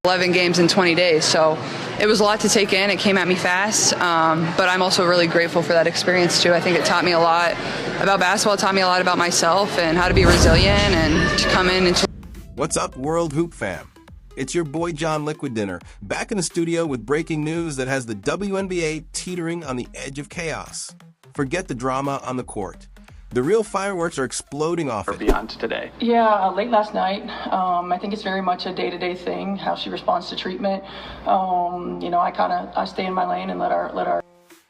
11 games in 20 days, so it was a lot to take in. It came at me fast, but I'm also really grateful for that experience too. I think it taught me a lot about basketball. It taught me a lot about myself and how to be resilient and to come in and What's up, World Hoop fam? It's your boy John Liquid Dinner, back in the studio with breaking news that has the WNBA teetering on the edge of chaos. Forget the drama on the court. The real fireworks are exploding off it. Beyond today. Yeah, late last night. I think it's very much a day-to-day thing, how she responds to treatment. I stay in my lane and let our.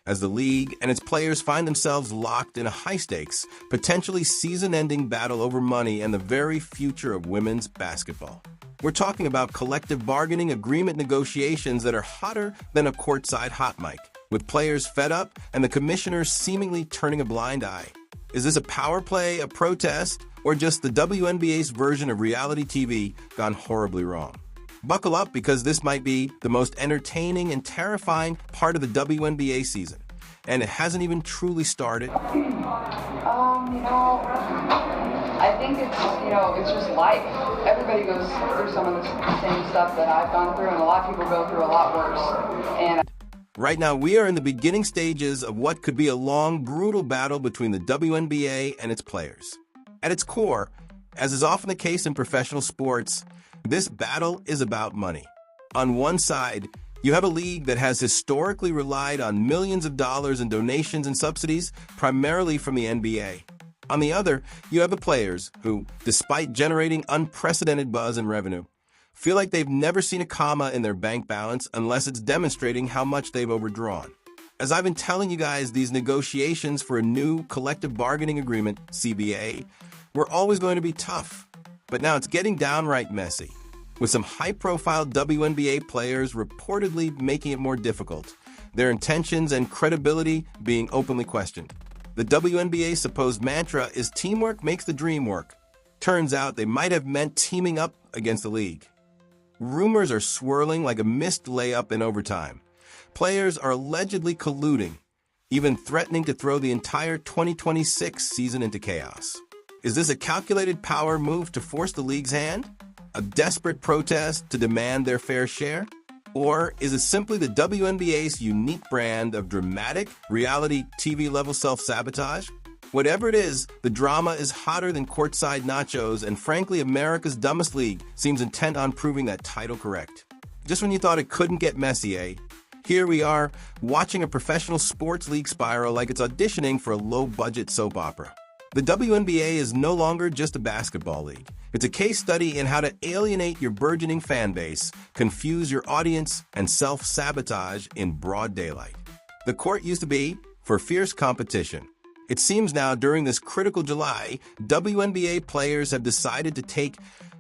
As the league and its players find themselves locked in a high-stakes, potentially season-ending battle over money and the very future of women's basketball. We're talking about collective bargaining agreement negotiations that are hotter than a courtside hot mic, with players fed up and the commissioners seemingly turning a blind eye. Is this a power play, a protest, or just the WNBA's version of reality TV gone horribly wrong? Buckle up, because this might be the most entertaining and terrifying part of the WNBA season. And it hasn't even truly started. I think it's just life. Everybody goes through some of the same stuff that I've gone through, and a lot of people go through a lot worse. And right now, we are in the beginning stages of what could be a long, brutal battle between the WNBA and its players. At its core, as is often the case in professional sports, this battle is about money. On one side, you have a league that has historically relied on millions of dollars in donations and subsidies, primarily from the NBA. On the other, you have the players who, despite generating unprecedented buzz and revenue, feel like they've never seen a comma in their bank balance unless it's demonstrating how much they've overdrawn. As I've been telling you guys, these negotiations for a new collective bargaining agreement, CBA, were always going to be tough. But now it's getting downright messy, with some high-profile WNBA players reportedly making it more difficult, their intentions and credibility being openly questioned. The WNBA's supposed mantra is teamwork makes the dream work. Turns out they might have meant teaming up against the league. Rumors are swirling like a missed layup in overtime. Players are allegedly colluding, even threatening to throw the entire 2026 season into chaos. Is this a calculated power move to force the league's hand? A desperate protest to demand their fair share? Or is it simply the WNBA's unique brand of dramatic, reality TV-level self-sabotage? Whatever it is, the drama is hotter than courtside nachos, and frankly, America's dumbest league seems intent on proving that title correct. Just when you thought it couldn't get messy, eh? Here we are, watching a professional sports league spiral like it's auditioning for a low-budget soap opera. The WNBA is no longer just a basketball league. It's a case study in how to alienate your burgeoning fan base, confuse your audience, and self-sabotage in broad daylight. The court used to be for fierce competition. It seems now, during this critical July, WNBA players have decided to take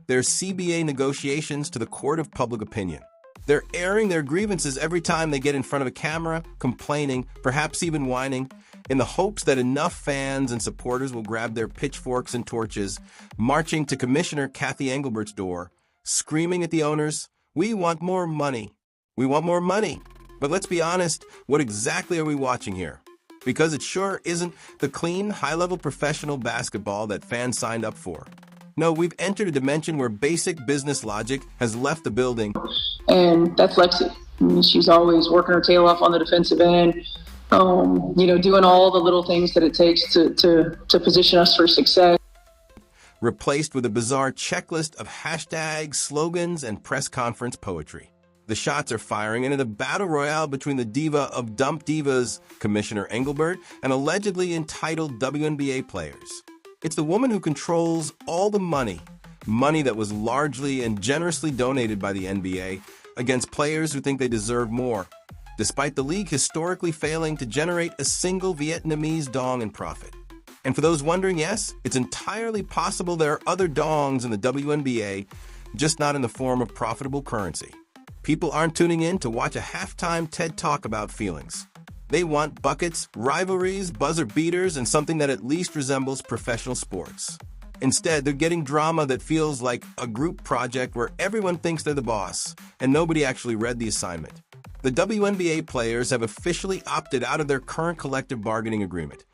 their CBA negotiations to the court of public opinion. They're airing their grievances every time they get in front of a camera, complaining, perhaps even whining, in the hopes that enough fans and supporters will grab their pitchforks and torches, marching to Commissioner Kathy Engelbert's door, screaming at the owners, "We want more money. We want more money." But let's be honest, what exactly are we watching here? Because it sure isn't the clean, high-level professional basketball that fans signed up for. No, we've entered a dimension where basic business logic has left the building. And that's Lexi. I mean, she's always working her tail off on the defensive end, doing all the little things that it takes to position us for success. Replaced with a bizarre checklist of hashtags, slogans, and press conference poetry. The shots are firing, and in a battle royale between the diva of dump divas, Commissioner Engelbert, and allegedly entitled WNBA players. It's the woman who controls all the money that was largely and generously donated by the NBA, against players who think they deserve more, despite the league historically failing to generate a single Vietnamese dong in profit. And for those wondering, yes, it's entirely possible there are other dongs in the WNBA, just not in the form of profitable currency. People aren't tuning in to watch a halftime TED Talk about feelings. They want buckets, rivalries, buzzer beaters, and something that at least resembles professional sports. Instead, they're getting drama that feels like a group project where everyone thinks they're the boss, and nobody actually read the assignment. The WNBA players have officially opted out of their current collective bargaining agreement,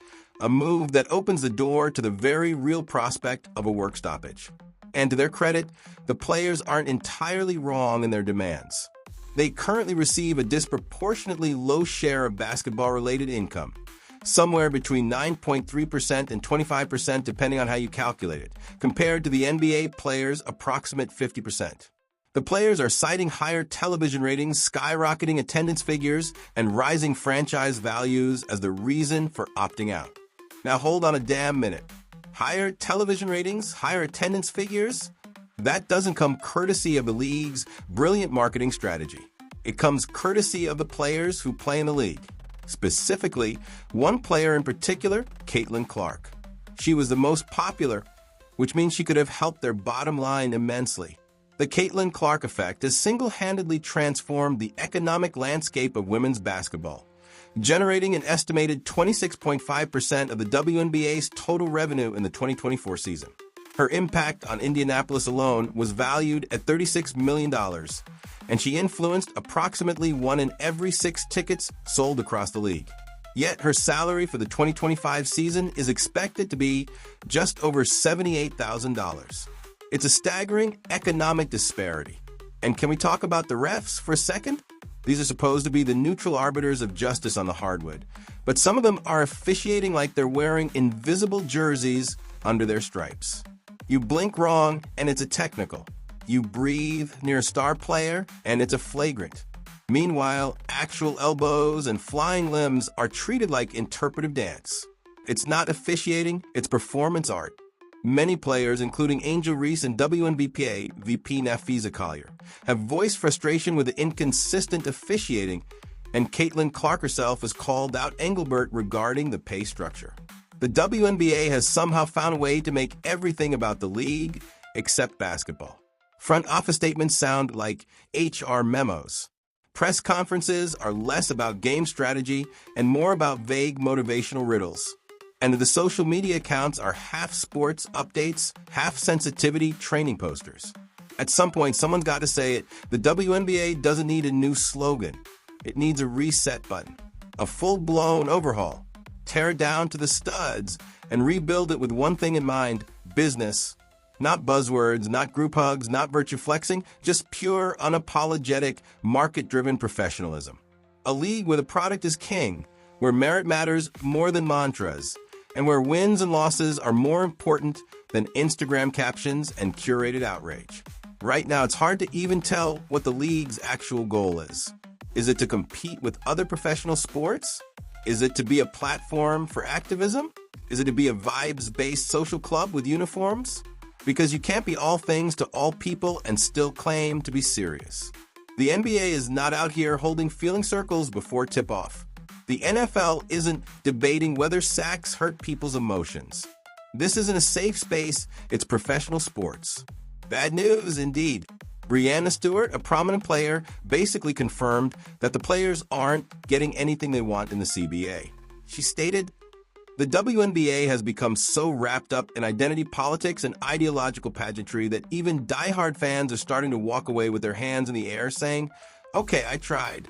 a move that opens the door to the very real prospect of a work stoppage. And to their credit, the players aren't entirely wrong in their demands. They currently receive a disproportionately low share of basketball-related income, somewhere between 9.3% and 25% depending on how you calculate it, compared to the NBA players' approximate 50%. The players are citing higher television ratings, skyrocketing attendance figures, and rising franchise values as the reason for opting out. Now hold on a damn minute. Higher television ratings, higher attendance figures? That doesn't come courtesy of the league's brilliant marketing strategy. It comes courtesy of the players who play in the league. Specifically, one player in particular, Caitlin Clark. She was the most popular, which means she could have helped their bottom line immensely. The Caitlin Clark effect has single-handedly transformed the economic landscape of women's basketball, generating an estimated 26.5% of the WNBA's total revenue in the 2024 season. Her impact on Indianapolis alone was valued at $36 million, and she influenced approximately 1 in every 6 tickets sold across the league. Yet her salary for the 2025 season is expected to be just over $78,000. It's a staggering economic disparity. And can we talk about the refs for a second? These are supposed to be the neutral arbiters of justice on the hardwood, but some of them are officiating like they're wearing invisible jerseys under their stripes. You blink wrong, and it's a technical. You breathe near a star player, and it's a flagrant. Meanwhile, actual elbows and flying limbs are treated like interpretive dance. It's not officiating, it's performance art. Many players, including Angel Reese and WNBA VP Nafisa Collier, have voiced frustration with the inconsistent officiating, and Caitlin Clark herself has called out Engelbert regarding the pay structure. The WNBA has somehow found a way to make everything about the league except basketball. Front office statements sound like HR memos. Press conferences are less about game strategy and more about vague motivational riddles. And the social media accounts are half sports updates, half sensitivity training posters. At some point, someone's got to say it. The WNBA doesn't need a new slogan. It needs a reset button, a full-blown overhaul. Tear it down to the studs and rebuild it with one thing in mind: business. Not buzzwords, not group hugs, not virtue flexing, just pure, unapologetic, market-driven professionalism. A league where the product is king, where merit matters more than mantras, and where wins and losses are more important than Instagram captions and curated outrage. Right now, it's hard to even tell what the league's actual goal is. Is it to compete with other professional sports? Is it to be a platform for activism? Is it to be a vibes-based social club with uniforms? Because you can't be all things to all people and still claim to be serious. The NBA is not out here holding feeling circles before tip-off. The NFL isn't debating whether sacks hurt people's emotions. This isn't a safe space, it's professional sports. Bad news, indeed. Breanna Stewart, a prominent player, basically confirmed that the players aren't getting anything they want in the CBA. She stated, "The WNBA has become so wrapped up in identity politics and ideological pageantry that even diehard fans are starting to walk away with their hands in the air saying, 'Okay, I tried.'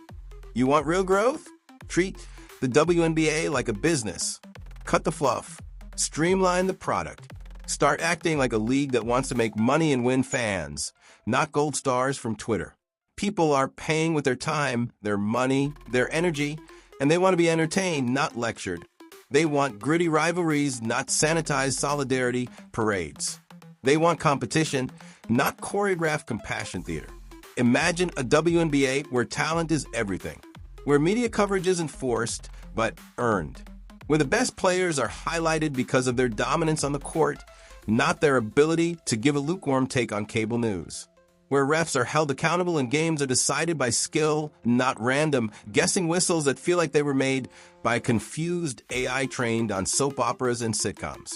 You want real growth? Treat the WNBA like a business. Cut the fluff. Streamline the product. Start acting like a league that wants to make money and win fans, not gold stars from Twitter. People are paying with their time, their money, their energy, and they want to be entertained, not lectured. They want gritty rivalries, not sanitized solidarity parades. They want competition, not choreographed compassion theater. Imagine a WNBA where talent is everything, where media coverage isn't forced, but earned, where the best players are highlighted because of their dominance on the court, not their ability to give a lukewarm take on cable news, where refs are held accountable and games are decided by skill, not random, guessing whistles that feel like they were made by a confused AI trained on soap operas and sitcoms.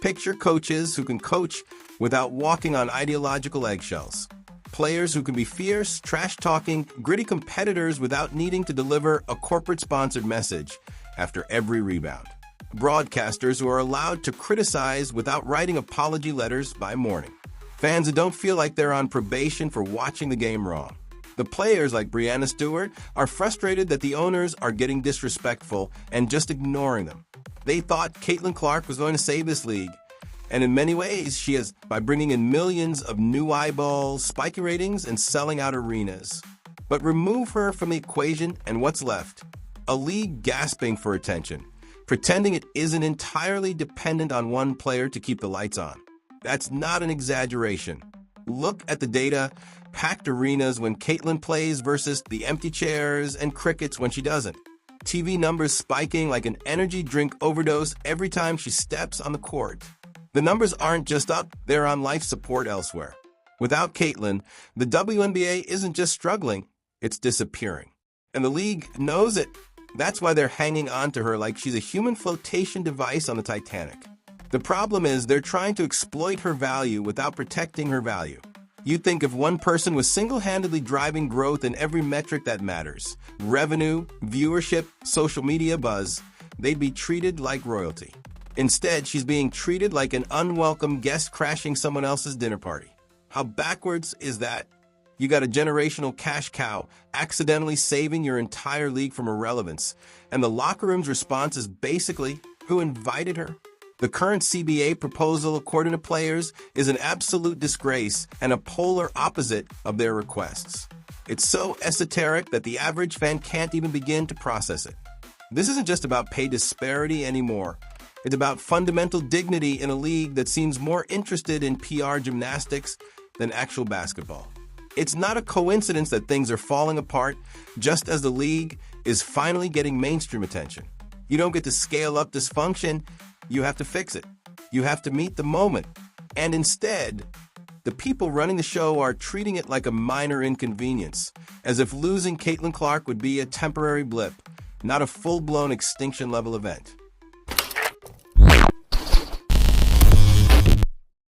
Picture coaches who can coach without walking on ideological eggshells. Players who can be fierce, trash-talking, gritty competitors without needing to deliver a corporate-sponsored message after every rebound. Broadcasters who are allowed to criticize without writing apology letters by morning. Fans who don't feel like they're on probation for watching the game wrong. The players like Breanna Stewart are frustrated that the owners are getting disrespectful and just ignoring them. They thought Caitlin Clark was going to save this league. And in many ways, she has, by bringing in millions of new eyeballs, spiking ratings, and selling out arenas. But remove her from the equation, and what's left? A league gasping for attention, pretending it isn't entirely dependent on one player to keep the lights on. That's not an exaggeration. Look at the data, packed arenas when Caitlin plays versus the empty chairs and crickets when she doesn't. TV numbers spiking like an energy drink overdose every time she steps on the court. The numbers aren't just up, they're on life support elsewhere. Without Caitlin, the WNBA isn't just struggling, it's disappearing. And the league knows it. That's why they're hanging on to her like she's a human flotation device on the Titanic. The problem is they're trying to exploit her value without protecting her value. You'd think if one person was single-handedly driving growth in every metric that matters, revenue, viewership, social media buzz, they'd be treated like royalty. Instead, she's being treated like an unwelcome guest crashing someone else's dinner party. How backwards is that? You got a generational cash cow accidentally saving your entire league from irrelevance, and the locker room's response is basically, who invited her? The current CBA proposal, according to players, is an absolute disgrace and a polar opposite of their requests. It's so esoteric that the average fan can't even begin to process it. This isn't just about pay disparity anymore. It's about fundamental dignity in a league that seems more interested in PR gymnastics than actual basketball. It's not a coincidence that things are falling apart just as the league is finally getting mainstream attention. You don't get to scale up dysfunction, you have to fix it. You have to meet the moment. And instead, the people running the show are treating it like a minor inconvenience, as if losing Caitlin Clark would be a temporary blip, not a full-blown extinction-level event.